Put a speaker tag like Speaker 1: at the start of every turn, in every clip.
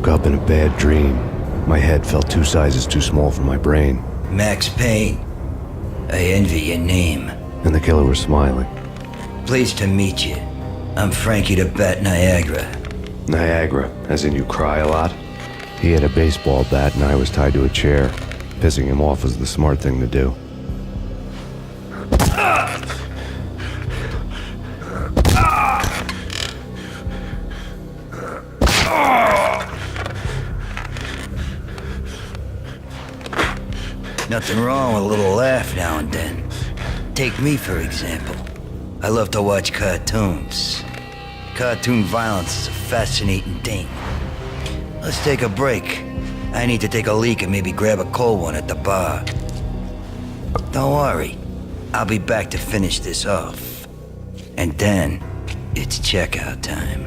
Speaker 1: woke up in a bad dream. My head felt 2 sizes too small for my brain.
Speaker 2: Max Payne. I envy your name.
Speaker 1: And the killer was smiling.
Speaker 2: Pleased to meet you. I'm Frankie the Bat Niagara.
Speaker 1: Niagara, as in you cry a lot? He had a baseball bat and I was tied to a chair. Pissing him off was the smart thing to do.
Speaker 2: Nothing wrong with a little laugh now and then. Take me, for example. I love to watch cartoons. Cartoon violence is a fascinating thing. Let's take a break. I need to take a leak and maybe grab a cold one at the bar. Don't worry. I'll be back to finish this off. And then, it's checkout time.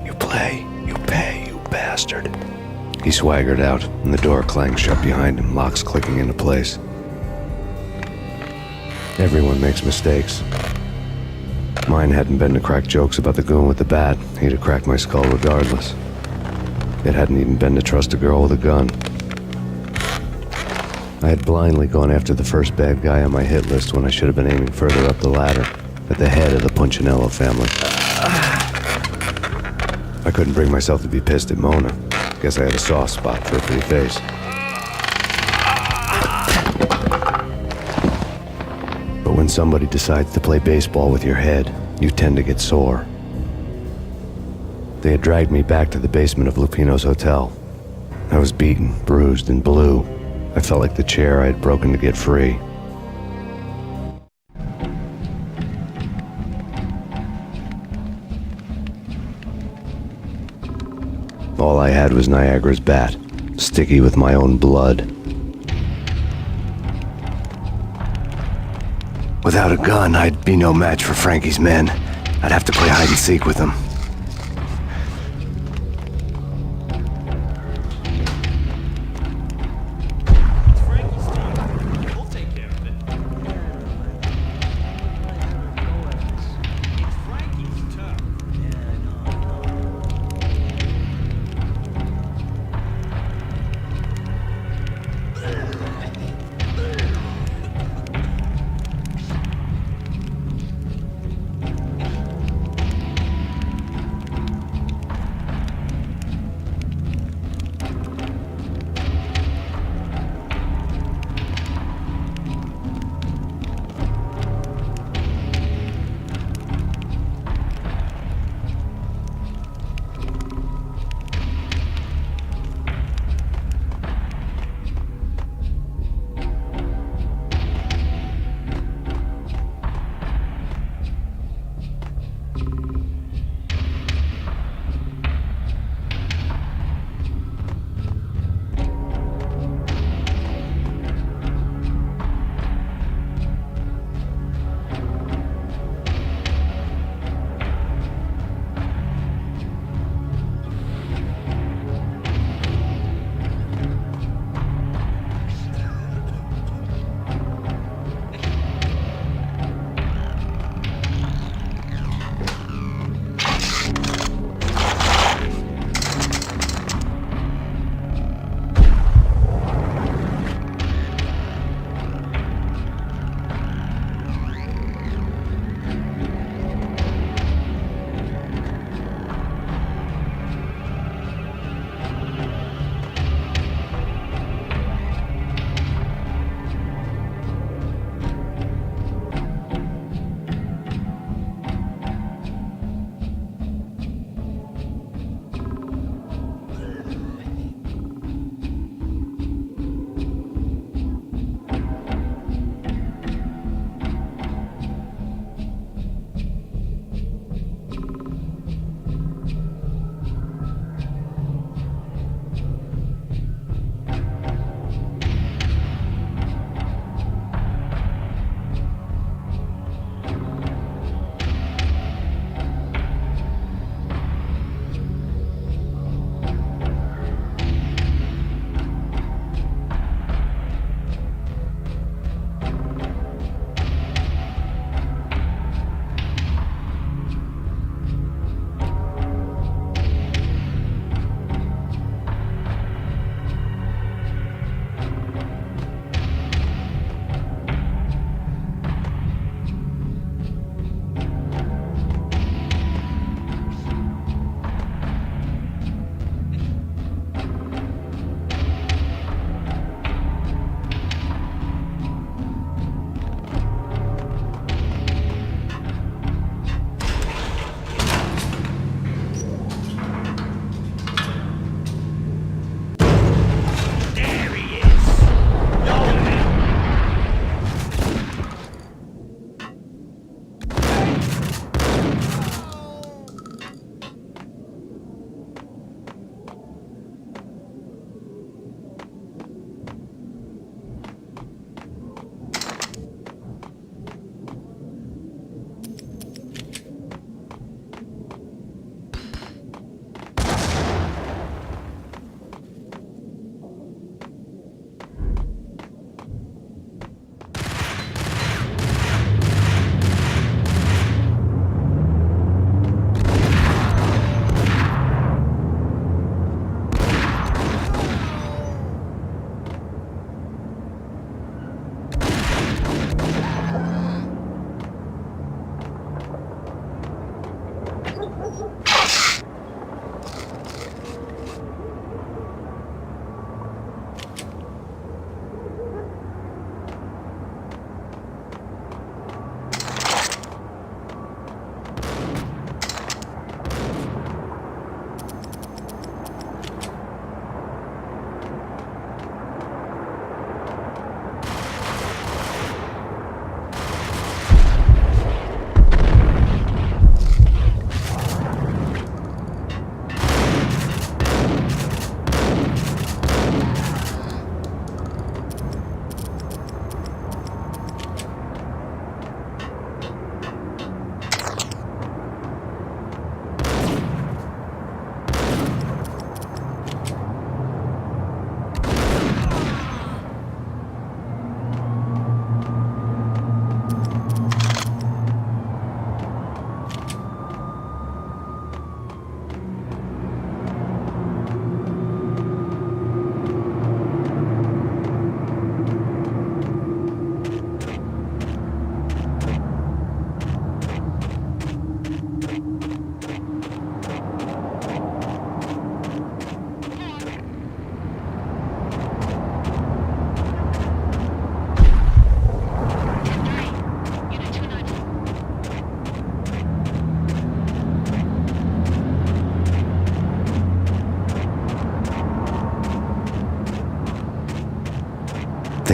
Speaker 1: You play, you pay, you bastard. He swaggered out, and the door clanged shut behind him, locks clicking into place. Everyone makes mistakes. Mine hadn't been to crack jokes about the goon with the bat. He'd have cracked my skull regardless. It hadn't even been to trust a girl with a gun. I had blindly gone after the first bad guy on my hit list when I should have been aiming further up the ladder, at the head of the Punchinello family. I couldn't bring myself to be pissed at Mona. Guess I had a soft spot for a pretty face. But when somebody decides to play baseball with your head, you tend to get sore. They had dragged me back to the basement of Lupino's hotel. I was beaten, bruised, and blue. I felt like the chair I had broken to get free. All I had was Niagara's bat, sticky with my own blood. Without a gun, I'd be no match for Frankie's men. I'd have to play hide and seek with them.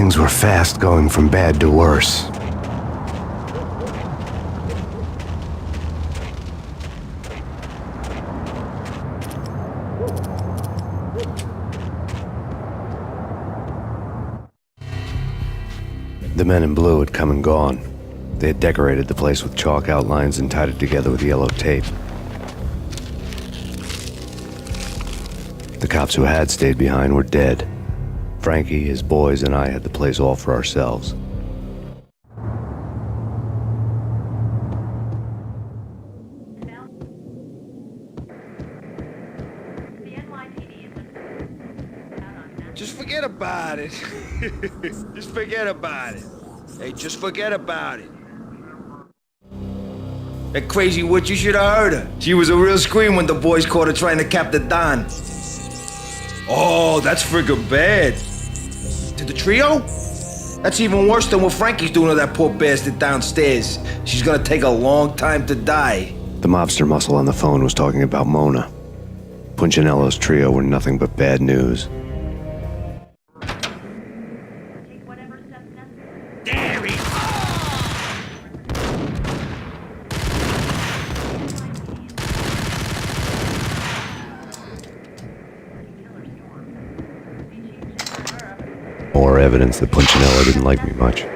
Speaker 1: Things were fast going from bad to worse. The men in blue had come and gone. They had decorated the place with chalk outlines and tied it together with yellow tape. The cops who had stayed behind were dead. Frankie, his boys, and I had the place all for ourselves.
Speaker 3: Just forget about it. Just forget about it. Hey, just forget about it. That crazy witch, you should have heard her. She was a real scream when the boys caught her trying to cap the Don. Oh, that's friggin' bad. To the trio? That's even worse than what Frankie's doing to that poor bastard downstairs. She's gonna take a long time to die.
Speaker 1: The mobster muscle on the phone was talking about Mona. Punchinello's trio were nothing but bad news.
Speaker 3: There he is.
Speaker 1: More evidence that Punchinello didn't like me much.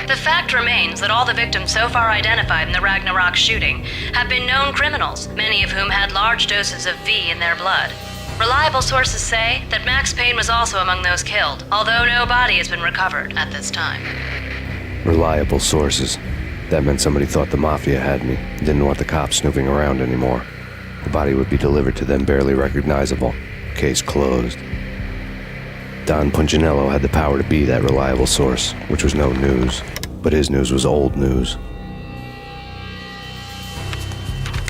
Speaker 4: The fact remains that all the victims so far identified in the Ragnarok shooting have been known criminals, many of whom had large doses of V in their blood. Reliable sources say that Max Payne was also among those killed, although no body has been recovered at this time.
Speaker 1: Reliable sources. That meant somebody thought the Mafia had me, didn't want the cops snooping around anymore. The body would be delivered to them barely recognizable. Case closed. Don Punchinello had the power to be that reliable source, which was no news. But his news was old news.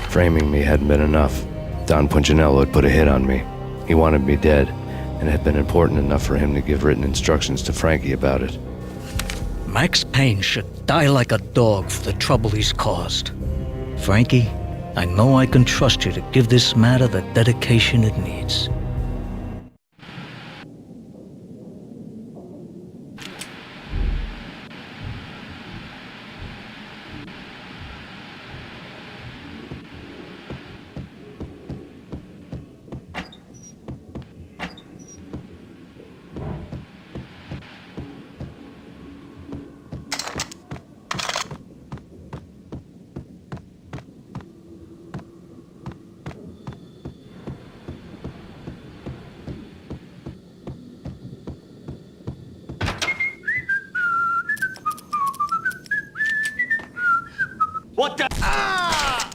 Speaker 1: Framing me hadn't been enough. Don Punchinello had put a hit on me. He wanted me dead, and it had been important enough for him to give written instructions to Frankie about it.
Speaker 5: Max Payne should die like a dog for the trouble he's caused. Frankie, I know I can trust you to give this matter the dedication it needs.
Speaker 3: What the? Ah!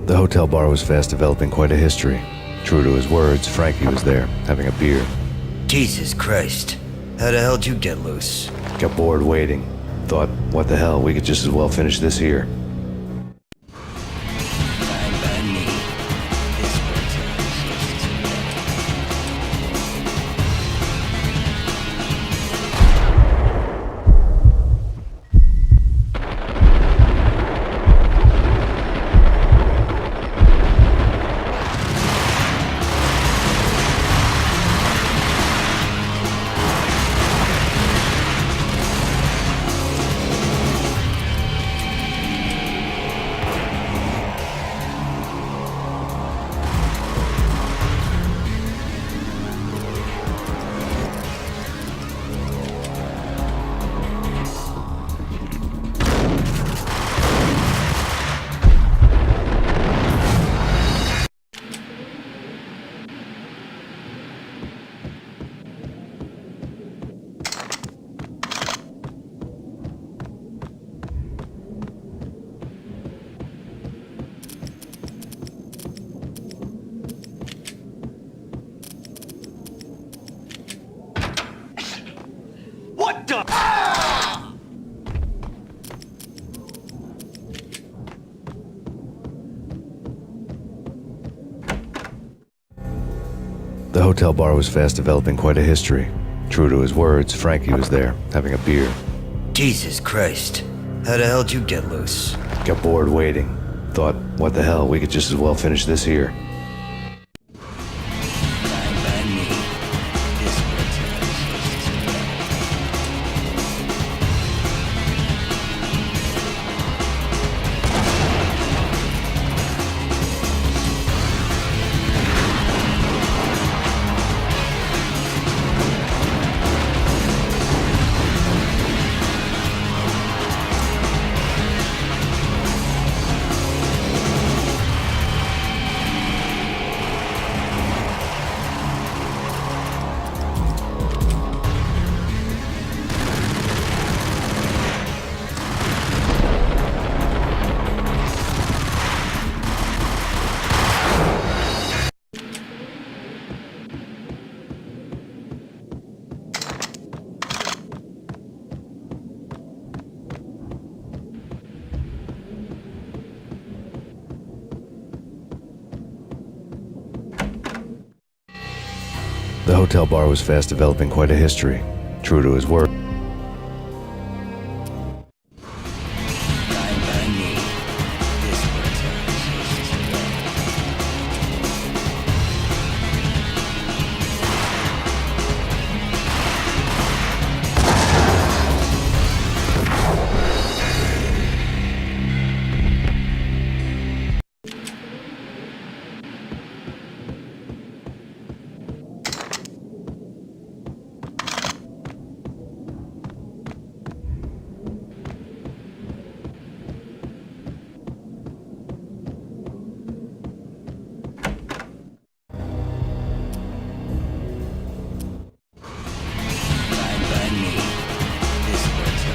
Speaker 1: The hotel bar was fast developing quite a history. True to his words, Frankie was there, having a beer.
Speaker 2: Jesus Christ. How the hell did you get loose?
Speaker 1: Got bored waiting. Thought, what the hell, we could just as well finish this here.
Speaker 2: Fine by me. This hotel is just too bad.
Speaker 3: What the? Ah!
Speaker 1: The hotel bar was fast developing quite a history. True to his words, Frankie was there, having a beer.
Speaker 2: Jesus Christ. How the hell'd you get loose?
Speaker 1: Got bored waiting. Thought, what the hell, we could just as well finish this here.
Speaker 2: Fine by me. This one's
Speaker 1: The hotel bar was fast developing quite a history. True to his word.
Speaker 2: fine by me. This one's fine by me. This one's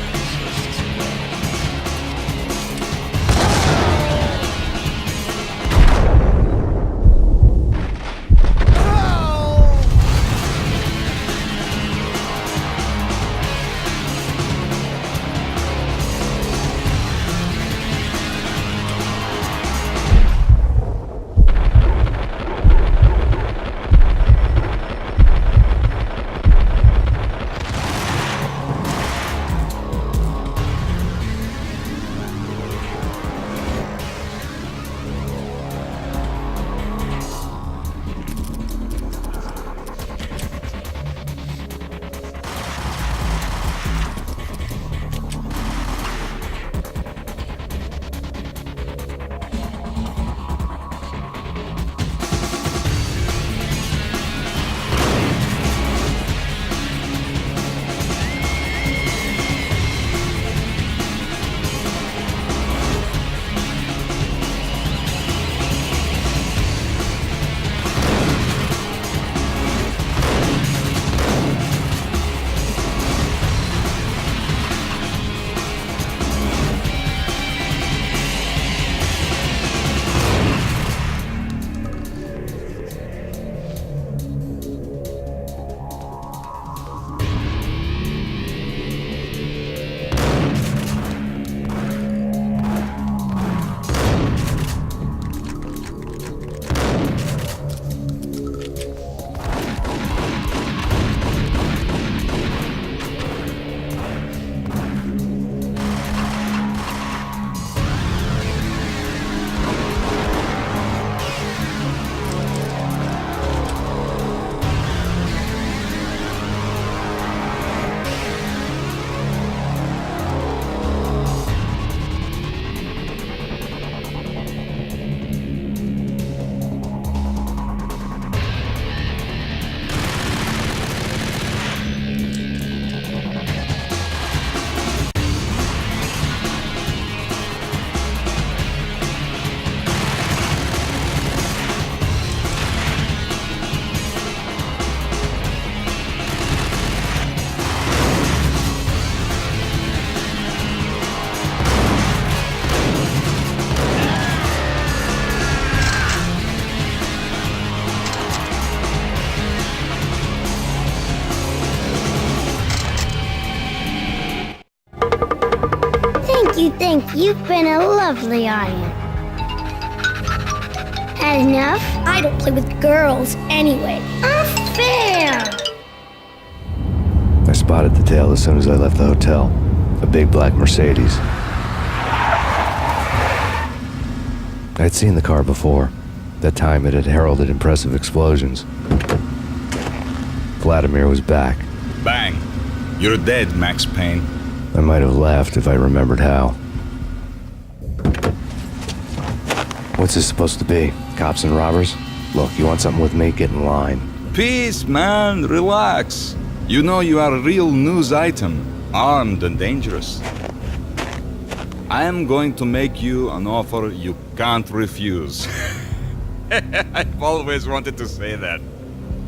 Speaker 6: think you've been a lovely audience. Had enough? I don't play with girls anyway. Unfair!
Speaker 1: I spotted the tail as soon as I left the hotel. A big black Mercedes. I'd seen the car before. That time it had heralded impressive explosions. Vladimir was back.
Speaker 7: Bang. You're dead, Max Payne.
Speaker 1: I might have laughed if I remembered how. What's this supposed to be? Cops and robbers? Look, you want something with me? Get in line.
Speaker 7: Peace, man. Relax. You know you are a real news item. Armed and dangerous. I am going to make you an offer you can't refuse. I've always wanted to say that.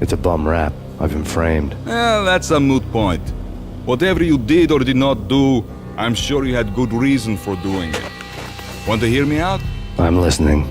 Speaker 1: It's a bum rap. I've been framed.
Speaker 7: Well, that's a moot point. Whatever you did or did not do, I'm sure you had good reason for doing it. Want to hear me out?
Speaker 1: I'm listening.